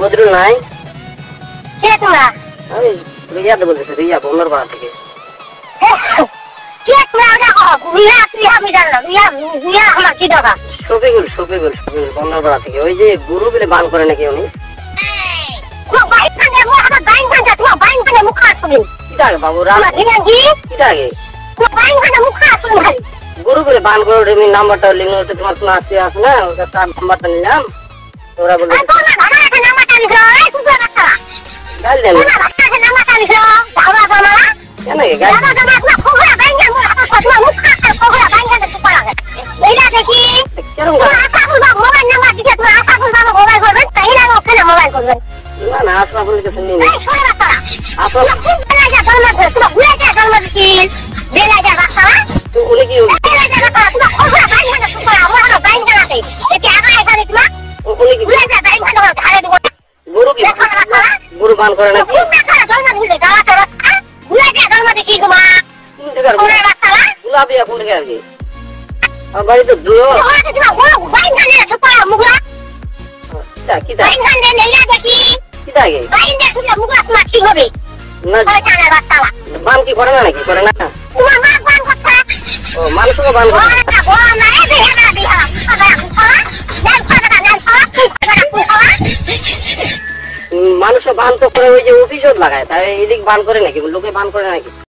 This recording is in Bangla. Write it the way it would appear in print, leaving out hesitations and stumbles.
বদরুল নাই? কে তোরা? আমি রিয়া তো বলতেছি, রিয়া বন্যার পাড়া থেকে। কে তোরা? রিয়া আমি জানলাম, রিয়া আমার কি দাদা? শফিকুল বন্যার পাড়া থেকে। ওই যে গরু বলে বান করে নাকি উনি? বাবু গরু বলে বান করে নাম্বারটা লিখে হচ্ছে তোমার কোনো আত্মীয় আছে না, ওটা তার নাম্বারটা নিলাম। ওরা বলে না না আশরাফুল কাছে নিয়ে উনি কি গরু বান করে নাকি? গুলাবি এখন থেকে আর কি আমার বাড়ি তো দূর। বান কি করে না নাকি? করে না মানুষ বান করে মানুষ বান তো করে ওই যে অভিযোগ লাগায়, তাই এদিক বান করে নাকি? লোকে বান করে নাকি?